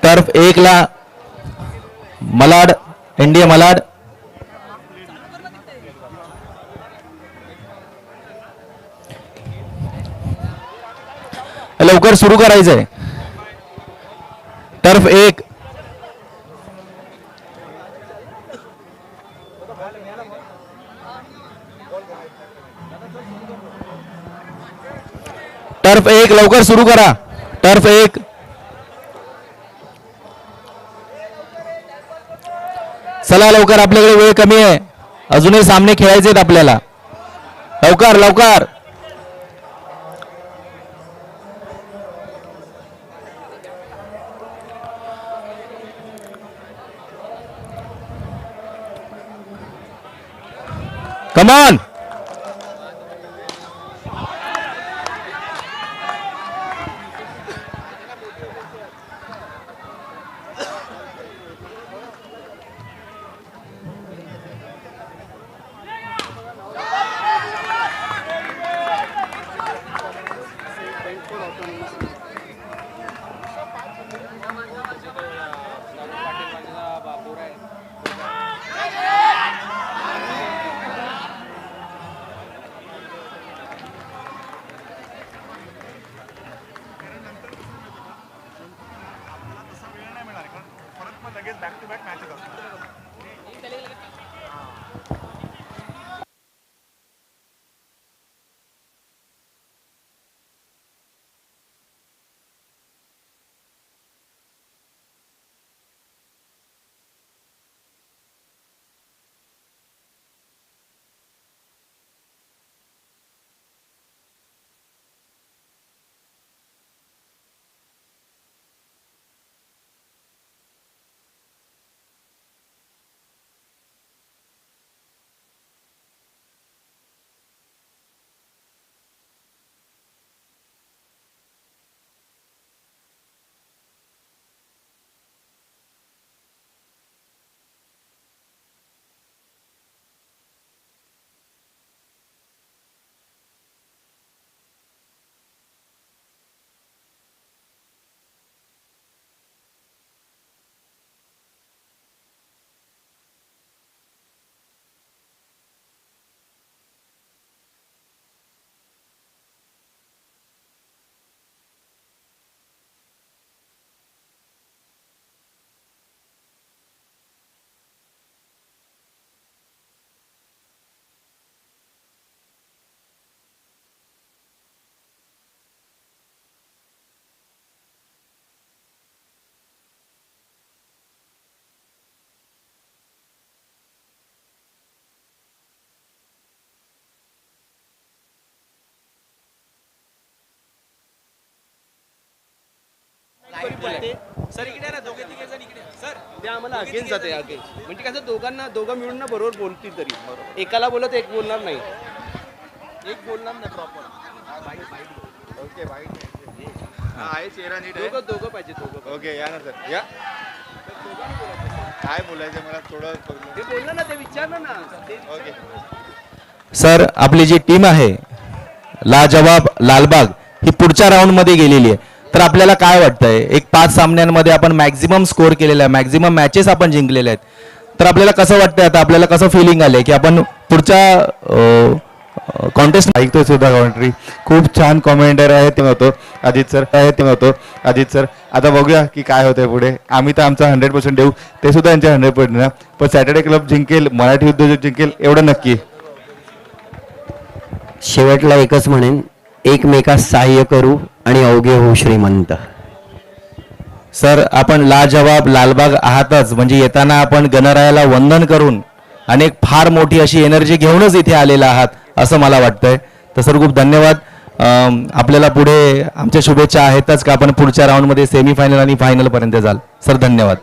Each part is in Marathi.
टर्फ 1 ला मलाड, इंडिया मलाड. लवकर सुरू करायचंय. टर्फ 1. टर्फ 1 लवकर सुरू करा. टर्फ 1. चला लवकर, आपल्याकडे वेळ कमी आहे, अजूनही सामने खेळायचे आहेत आपल्याला. लवकर लवकर. Come on. सर इकडे ना, दोघे तिघे जण इकडे. सर ते आम्हाला अगेन्स्ट जाते, अगेन्स्ट म्हणजे कसं दोघं मिळून ना बरोबर बोलतील, तरी एकाला बोलत एक बोलणार नाही, एक बोलणार नाही प्रॉपर. ओके वाईट आहे, चेहरा नीट आहे. दोघं पाहिजे, दोघं. ओके या ना सर, या. काय बोलायचं मला थोडं ते बोललं ना, ते विचारलं ना. ओके सर आपली जी टीम आहे लाजवाब लालबाग ही पुढच्या राऊंड मध्ये गेलेली आहे. तर आपल्याला काय वाटतंय, एक 5 सामन्यांमध्ये आपण मॅक्झिमम स्कोर केलेला आहे, मॅक्झिमम मॅचेस आपण जिंकलेले आहेत. तर आपल्याला कसं वाटतंय, आता आपल्याला कसं फिलिंग आलंय की आपण पुढच्या कॉन्टेस्ट ऐकतोय सुद्धा कॉमेंट्री. खूप छान कॉमेंटर आहे ते होतो अजित सर. आता बघूया की काय होतंय पुढे. आम्ही तर आमचा 100% देऊ, ते सुद्धा यांच्या 100% ना. पण सॅटर्डे क्लब जिंकेल, मराठी उद्योजक जिंकेल एवढं नक्की. शेवटला एकच म्हणेन, एकमेकास सहाय्य करू आणि अवघे होऊ श्रीमंत. सर आपण लाजवाब लालबाग आहातच, म्हणजे येताना आपण गणरायाला वंदन करून आणि एक फार मोठी अशी एनर्जी घेऊनच इथे आलेला आहात असं मला वाटतंय. तर सर खूप धन्यवाद. आपल्याला पुढे आमच्या शुभेच्छा आहेतच का आपण पुढच्या राऊंडमध्ये सेमीफायनल आणि फायनलपर्यंत जाल. सर धन्यवाद.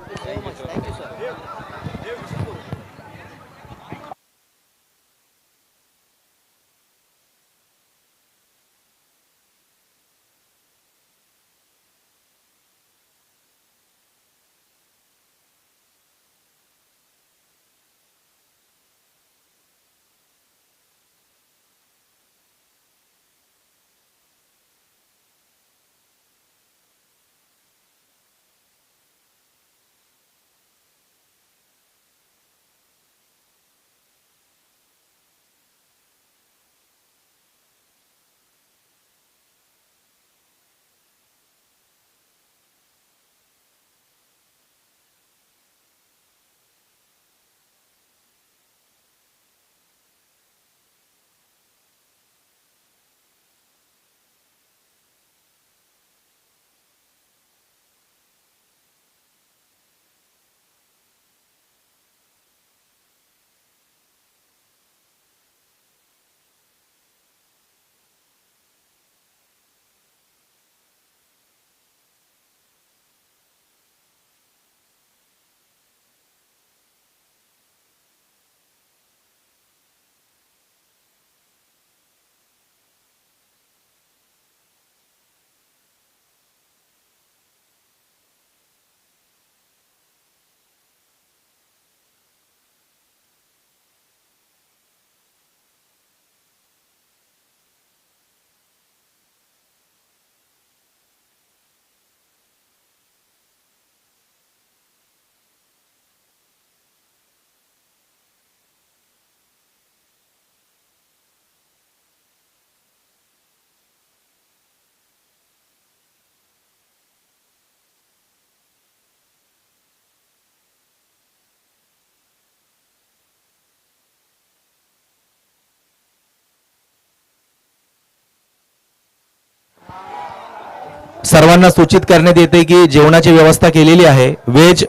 सर्वांना सूचित करण्यात येते की जेवणाची व्यवस्था केलेली आहे. व्हेज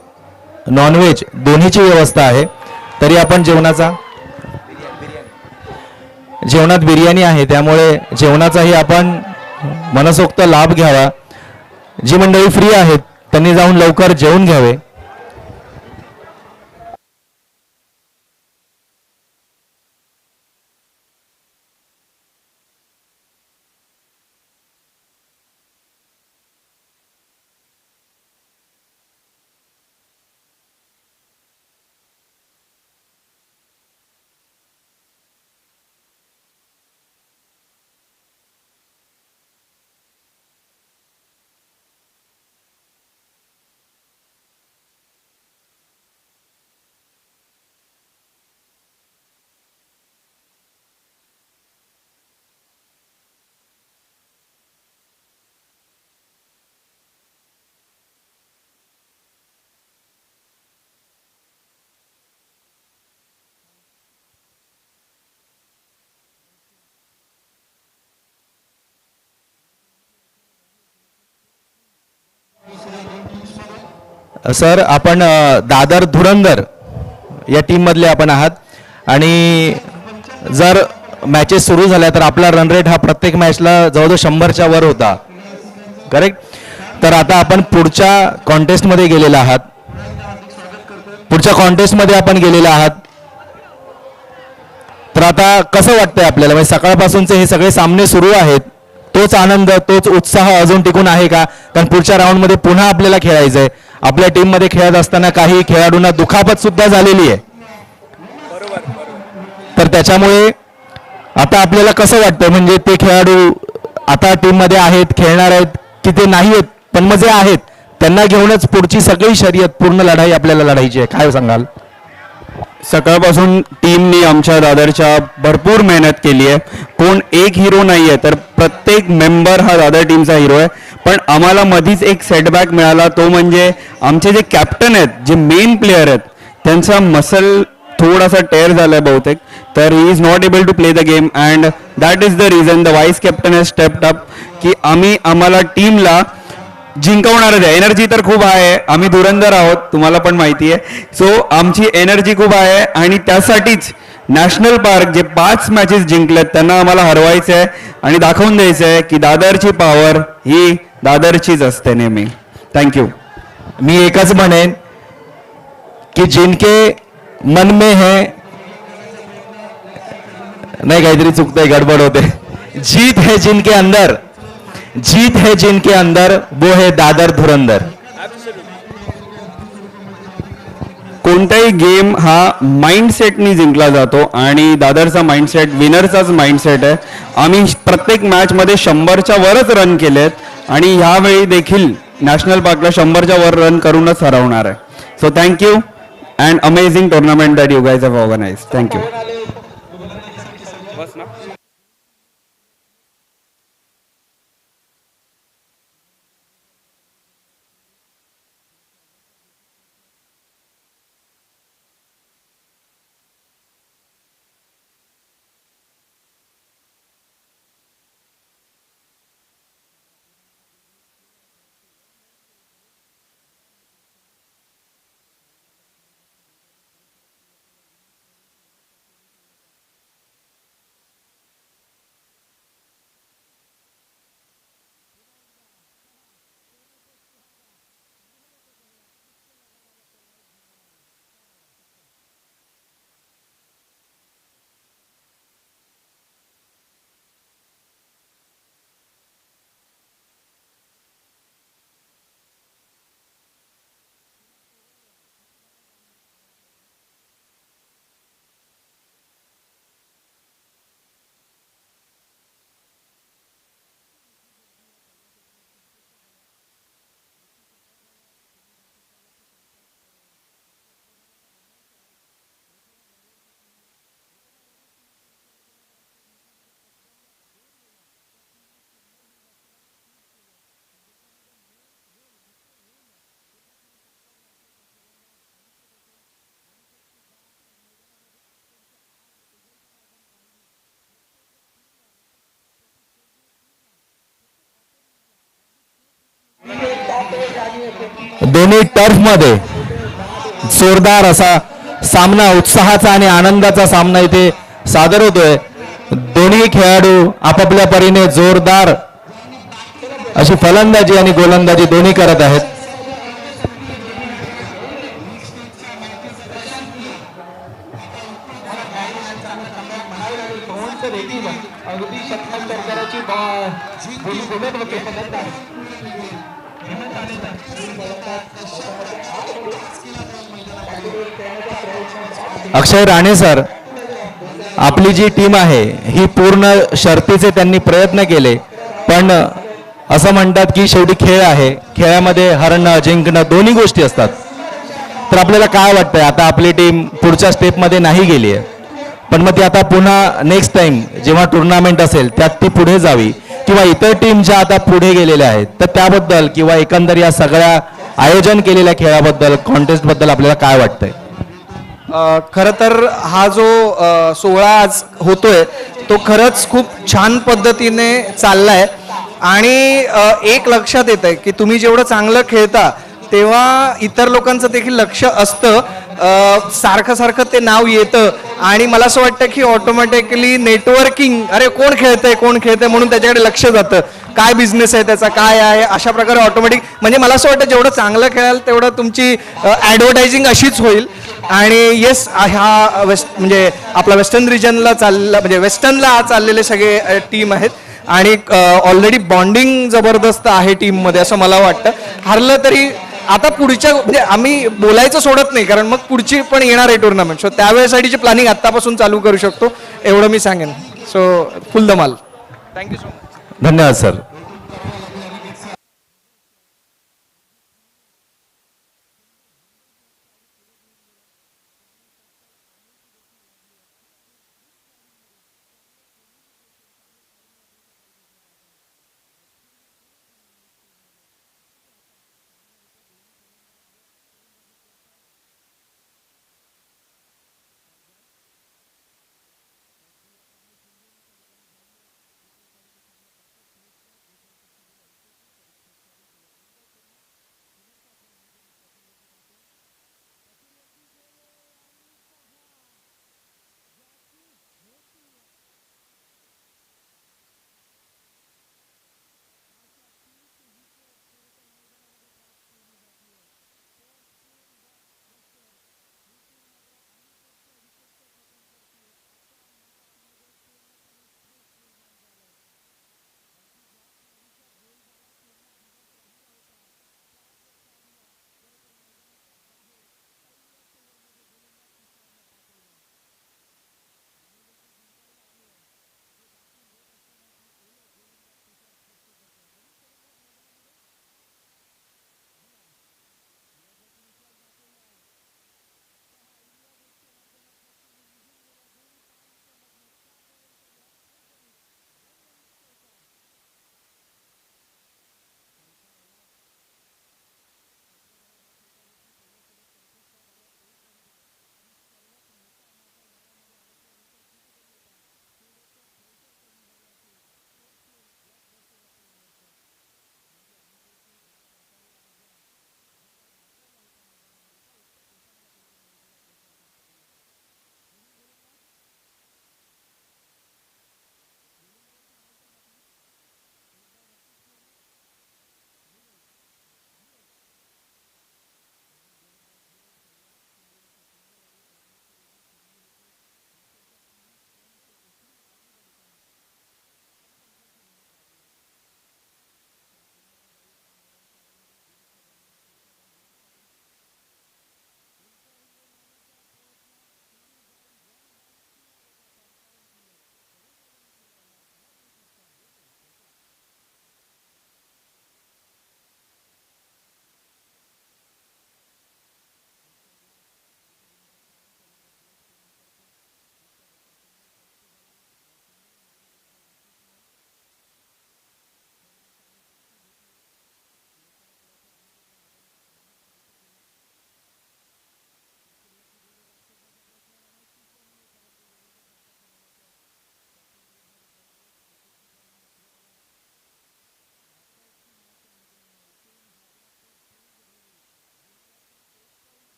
नॉनव्हेज दोन्हीची व्यवस्था आहे. तरी आपण जेवणात बिर्याणी आहे, त्यामुळे जेवणाचाही आपण मनसोक्त लाभ घ्यावा. जी मंडळी फ्री आहेत त्यांनी जाऊन लवकर जेवून घ्यावे. सर आपण दादर धुरंधर या टीम मधले आपण आहात आणि जर मॅचेस सुरू झाल्या तर आपला रन रेट हा प्रत्येक मॅचला जवळजवळ 100च्या वर होता, करेक्ट? तर आता आपण पुढच्या कॉन्टेस्टमध्ये गेलेला आहात. आपण गेलेला आहात. तर आता कसं वाटतंय आपल्याला, म्हणजे सकाळपासूनचे हे सगळे सामने सुरू आहेत, तोच आनंद तोच उत्साह अजून टिकून आहे का? कारण पुढच्या राऊंडमध्ये पुन्हा आपल्याला खेळायचंय. आपल्या टीममध्ये खेळत असताना काही खेळाडूंना दुखापत सुद्धा झालेली आहे. तर त्याच्यामुळे आता आपल्याला कसं वाटतंय, म्हणजे ते खेळाडू आता टीममध्ये आहेत, खेळणार आहेत की ते नाही आहेत, पण मग जे आहेत त्यांना घेऊनच पुढची सगळी शर्यत पूर्ण लढाई आपल्याला लढायची आहे, काय सांगाल? सकाळपासून टीमनी आमच्या दादरच्या भरपूर मेहनत केली आहे. कोण एक हिरो नाही आहे, तर प्रत्येक मेंबर हा दादर टीमचा हिरो आहे. पण आम्हाला मधीच एक सेटबॅक मिळाला, तो म्हणजे आमचे जे कॅप्टन आहेत, जे मेन प्लेयर आहेत, त्यांचा मसल थोडासा टेअर झालाय बहुतेक, तर he is not able to play the game and that is the reason the vice captain has stepped up की आम्हाला टीमला जिंकवणारच आहे. एनर्जी तर खूप आहे, आम्ही धुरंधर आहोत, तुम्हाला पण माहिती आहे. सो आमची एनर्जी खूप आहे आणि त्यासाठीच नॅशनल पार्क जे 5 मॅचेस जिंकलेत त्यांना आम्हाला हरवायचं आहे आणि दाखवून द्यायचं आहे की दादरची पॉवर ही दादरचीच असते नेहमी. थँक्यू. मी एकच म्हणेन की जिनके मन में है, नाही काहीतरी चुकतंय, गडबड होते. जीत है जिनके अंदर वो है दादर धुरंधर. कोणताही गेम हा माइंडसेटनी जिंकला जातो आणि दादरचा माइंडसेट विनरचाच माइंडसेट आहे. आम्ही प्रत्येक मॅचमध्ये 100च्या वरच रन केलेत आणि ह्यावेळी देखील नॅशनल पार्कला 100च्या वर रन करूनच हरवणार आहे. So thank you and amazing tournament that you guys have organise. Thank you. दोन्ही टर्फमध्ये जोरदार असा सामना, उत्साहाचा आणि आनंदाचा सामना इथे सादर होतोय. दोन्ही खेळाडू आपापल्या परीने जोरदार अशी फलंदाजी आणि गोलंदाजी दोन्ही करत आहेत. अक्षय राणे सर, आपली जी टीम आहे ही पूर्ण शर्तीचे त्यांनी प्रयत्न केले, पण असं म्हणतात की शेवटी खेळ आहे, खेळामध्ये हरणं जिंकणं दोन्ही गोष्टी असतात. तर आपल्याला काय वाटतंय, आता आपली टीम पुढच्या स्टेपमध्ये नाही गेली आहे, पण मग ती आता पुन्हा नेक्स्ट टाइम जेव्हा टुर्नामेंट असेल त्यात ती पुढे जावी, किंवा इतर टीम ज्या आता पुढे गेलेल्या आहेत तर त्याबद्दल किंवा एकंदर या सगळ्या आयोजन केलेल्या खेळाबद्दल, कॉन्टेस्टबद्दल आपल्याला काय वाटतंय? खरं तर हा जो सोहळा आज होतोय तो खरंच खूप छान पद्धतीने चाललाय आणि एक लक्षात येत आहे की तुम्ही जेवढं चांगलं खेळता तेव्हा इतर लोकांचं देखील लक्ष असतं. सारखं सारखं ते नाव येतं आणि मला असं वाटतं की ऑटोमॅटिकली नेटवर्किंग, अरे कोण खेळतंय म्हणून त्याच्याकडे लक्ष जातं, काय बिझनेस आहे त्याचा, काय आहे, अशा प्रकारे ऑटोमॅटिक, म्हणजे मला असं वाटतं जेवढं चांगलं खेळाल तेवढं तुमची ॲडव्हर्टायझिंग अशीच होईल. आणि येस, हा म्हणजे आपला वेस्टर्न रिजनला चालला, म्हणजे वेस्टर्नला आज चाललेले सगळे टीम आहेत आणि ऑलरेडी बॉन्डिंग जबरदस्त आहे टीममध्ये असं मला वाटतं. हरलं तरी आता पुढच्या, म्हणजे आम्ही बोलायचं सोडत नाही, कारण मग पुढची पण येणार आहे टुर्नामेंट, सो त्यावेळेसाठीची प्लॅनिंग आत्तापासून चालू करू शकतो एवढं मी सांगेन. सो फुल धमाल. Thank you so much. धन्यवाद सर.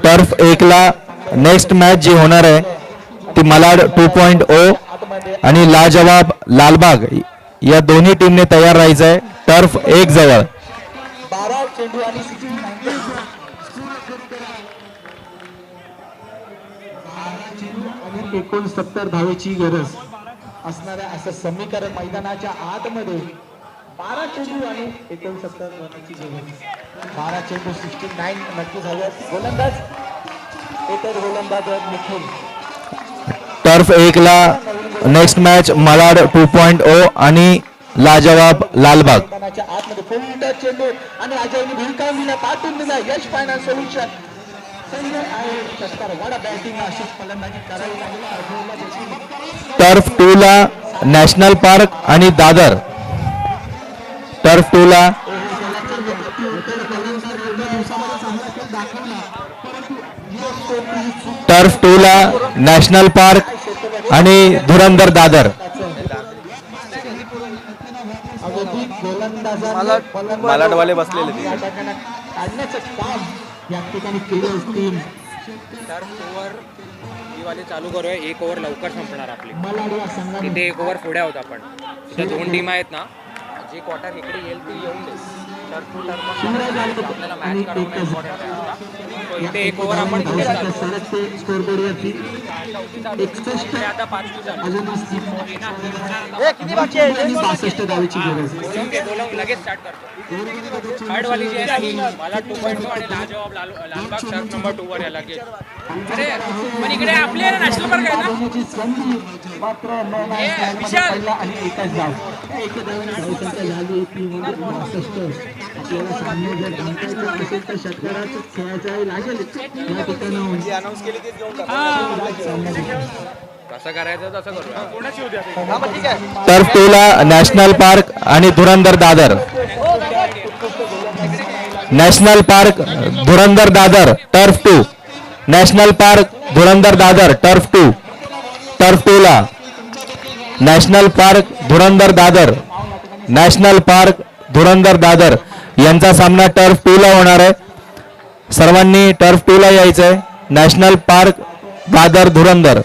टर्फ 1 ला नेक्स्ट मॅच जी होणार आहे ती malaad 2.0 आणि लाजवाब लालबाग या दोन्ही टीमने तयार राहायचं आहे टर्फ 1 जवळ. 69 धावेची गरज असणाऱ्या असं समीकरण मैदानाच्या आतमध्ये 12 चेंडू आणि 69 रनाची गरज. 12 चेंडू 69 नक्की झाले. गोलंदाज एकच गोलंदाज मिथुन. टर्फ 1 ला नेक्स्ट मॅच malaad 2.0 आणि लाजवाब लालबाग. मैदानाच्या आतमध्ये फुल चेंडू आणि अजयने भिरकावून दिला, पाठवून दिला. यश फायनान्स सोल्युशन संजय आहे षटकार. वडा बॅटिंग अशीच फलंदाजी करावी लागेल. टर्फ 2 ला नॅशनल पार्क आणि दादर. टर्फ 2 ला टर्फ 2 ला नॅशनल पार्क आणि धुरंधर दादर. मालाडवाले बसलेले ते. काढण्याचं काम या ठिकाणी केलं असतील. वाले चालू करूया. 1 ओव्हर लवकर संपणार आपली. मलाड या संघाने तिथे 1 ओव्हर पुढे आहोत आपण. तिथे 2 टीम आहेत ना, जे क्वार्टर इकडे येईल ती येऊन दे. आपल्याला मॅच करणं इम्पॉर्टंट आहे आता. So इथे 1 ओव्हर आपण तिथे चालू करू. सरकते स्कोरबोर्डवरती 61 आता 5 अजून किती बाकी आहे? 62 धावेची गरज. बोलवून लगेच स्टार्ट करतो. थर्ड वाली जी आहे ना ही मला 2.2 आणि लाजवाब लालबाग शर्ट नंबर 2 वर यायला लागेल. अरे पण इकडे आपले नॅशनल पार्क आहे ना. धावण्याची संधी मात्र विशाल आणि एकच धाव. एक धावाने धावसंख्या झाली ती म्हणजे 62. आपल्याला सामने जर जिंकायचं असेल तर षटकाराच खेळायचं लागेल या ठिकाणाहून. कसं करायचं तसं करूया. टर्फ 2 ला नॅशनल पार्क आणि धुरंधर दादर. नॅशनल पार्क धुरंधर दादर टर्फ 2. नॅशनल पार्क धुरंधर दादर टर्फ 2. टर्फ 2 ला नॅशनल पार्क धुरंधर दादर. नॅशनल पार्क धुरंधर दादर यांचा सामना टर्फ 2 ला होणार आहे. सर्वांनी टर्फ 2 ला यायचंय. नॅशनल पार्क दादर धुरंधर.